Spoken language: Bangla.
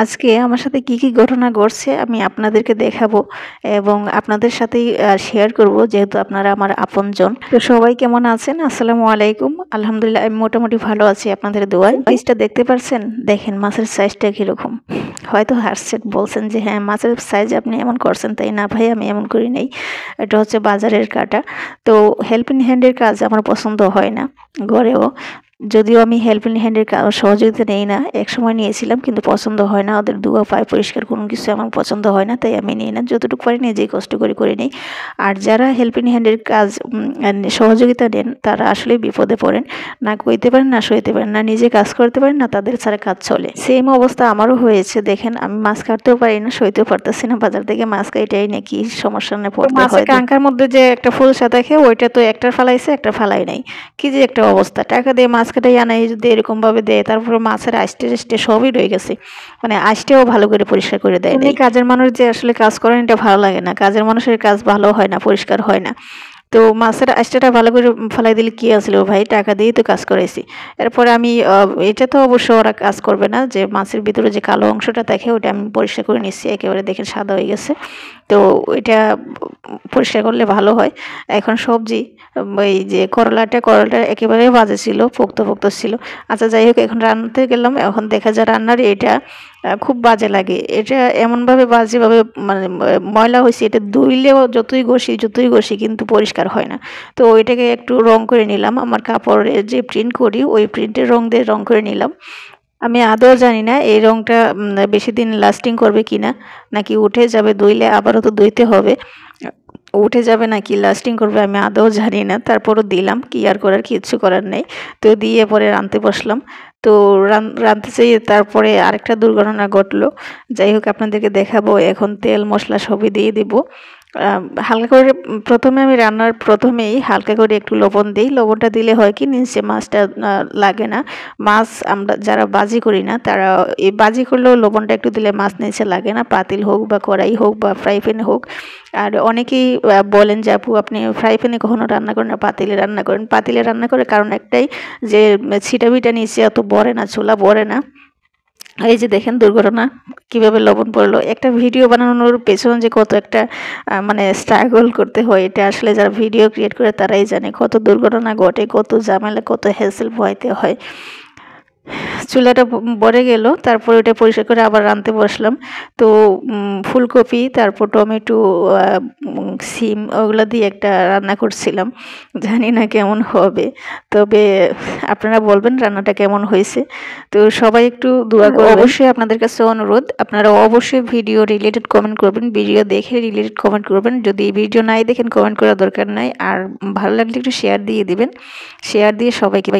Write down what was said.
আজকে আমার সাথে কি ঘটনা ঘটছে আমি আপনাদেরকে দেখাবো এবং আপনাদের সাথেই শেয়ার করব, যেহেতু আপনারা আমার আপনজন। তো সবাই কেমন আছেন? আসসালামু আলাইকুম। আলহামদুলিল্লাহ আমি মোটামুটি ভালো আছি আপনাদের দোয়ায়। পিসটা দেখতে পারছেন? দেখেন মাছের সাইজটা কিরকম। হয়তো হাসছেন, বলছেন যে হ্যাঁ মাছের সাইজ আপনি এমন করছেন। তাই না ভাই, আমি এমন করি নাই। এটা হচ্ছে বাজারের কাটা। তো হেল্পিং হ্যান্ডের কাজ আমার পছন্দ হয় না ঘরেও, যদিও আমি হেল্পিং হ্যান্ডের সহযোগিতা নেই না। একসময় নিয়েছিলাম, কিন্তু পছন্দ হয় না। ওদের ধোয়া পায় পরিষ্কার কোনো কিছু আমার পছন্দ হয় না, তাই আমি নিই না। যতটুকু পারি নিজেই কষ্ট করে নিই। আর যারা হেল্পিং হ্যান্ডের কাজ সহযোগিতা নেন, তারা আসলে বিপদে পড়েন। না কইতে পারেন, না সইতে পারেন, না নিজে কাজ করতে পারেন, না তাদের ছাড়া কাজ চলে। সেম অবস্থা আমারও হয়েছে। দেখেন আমি মাছ কাটতেও পারি না, সইতেও পারতেছি না। বাজার থেকে মাছ কাটাই নাকি সমস্যা না পড়তে হয়। মাছের কাঙ্কার মধ্যে যে একটা ফুলসা থাকে, ওইটা তো একটা ফালাইছে, একটা ফালাই নাই। কি যে একটা অবস্থা! টাকা দিয়ে মাছ কাটাই আনাই যদি এরকম ভাবে দেয়, তারপরে মাছের আষ্টে সবই রয়ে গেছে। মানে আষ্টেও ভালো করে পরিষ্কার করে দেয় না। কাজের মানুষ যে আসলে কাজ করেন, এটা ভালো লাগে না। কাজের মানুষের কাজ ভালো হয় না, পরিষ্কার হয় না। তো মাছের আষ্টেটা ভালো করে ফেলাই দিলে কি আছিল ভাই, টাকা দিয়েই তো কাজ করাইছি। এরপরে আমি এটা তো অবশ্য ওরা কাজ করবে না, যে মাছের ভিতরে যে কালো অংশটা থাকে ওটা আমি পরিষ্কার করে নিচ্ছি, একেবারে দেখেন সাদা হয়ে গেছে। তো এটা পরিষ্কার করলে ভালো হয়। এখন সবজি, এই যে করলাটা একেবারে বাজে ছিল, পোক্ত ছিল। আচ্ছা যাই হোক, এখন রান্নাতে গেলাম। এখন দেখা যায় রান্নার এটা খুব বাজে লাগে। এটা এমনভাবে বাজেভাবে মানে ময়লা হয়েছে, এটা ধুইলেও যতই ঘষি কিন্তু পরিষ্কার হয় না। তো এটাকে একটু রং করে নিলাম। আমার কাপড়ে যে প্রিন্ট করি, ওই প্রিন্টের রং দিয়ে রং করে নিলাম। আমি আদৌ জানি না এই রংটা বেশি দিন লাস্টিং করবে কিনা, নাকি উঠে যাবে, ধুইলে আবারও তো ধুইতে হবে। উঠে যাবে নাকি লাস্টিং করবে আমি আদৌ জানি না। তারপরও দিলাম, কি আর করার, কিচ্ছু করার নেই। তো দিয়ে পরে রাঁধতে বসলাম। তো রাঁধতে যেয়ে তারপরে আরেকটা দুর্ঘটনা ঘটলো। যাই হোক, আপনাদেরকে দেখাবো। এখন তেল মশলা সবই দিয়ে দিব। হালকা করে প্রথমে আমি রান্নার প্রথমেই হালকা করে একটু লবণ দিই। লবণটা দিলে হয় কি, নিচে মাছটা লাগে না। মাছ আমরা যারা বাজি করি না, তারা এই বাজি করলেও লবণটা একটু দিলে মাছ নিচে লাগে না, পাতিল হোক বা কড়াই হোক বা ফ্রাই প্যানে হোক। আর অনেকেই বলেন যে আপু আপনি ফ্রাই প্যানে কখনো রান্না করেন না, পাতিলে রান্না করেন। পাতিলে রান্না করে কারণ একটাই, যে ছিটাবিটা নিচে অত বড়ে না, চুলা বড়ে না। এই যে দেখেন দুর্ঘটনা, কিভাবে লবণ পড়লো। একটা ভিডিও বানানোর পেছনে যে কত একটা মানে স্ট্রাগল করতে হয়, এটা আসলে যারা ভিডিও ক্রিয়েট করে তারাই জানে। কত দুর্ঘটনা ঘটে, কত ঝামেলা, কত হ্যাসেল পোহাইতে হয়। চুলাটা বড়ে গেল, তারপর ওটা পরিষ্কার করে আবার রাঁধতে বসলাম। তো ফুলকপি, তারপর টমেটো, সিম, ওগুলো দিয়ে একটা রান্না করছিলাম। জানি না কেমন হবে, তবে আপনারা বলবেন রান্নাটা কেমন হয়েছে। তো সবাই একটু দোয়া করবেন। অবশ্যই আপনাদের কাছে অনুরোধ, আপনারা অবশ্যই ভিডিও রিলেটেড কমেন্ট করবেন, ভিডিও দেখে রিলেটেড কমেন্ট করবেন। যদি ভিডিও নাই দেখেন, কমেন্ট করার দরকার নাই। আর ভালো লাগলে একটু শেয়ার দিয়ে দিবেন। শেয়ার দিয়ে সবাইকে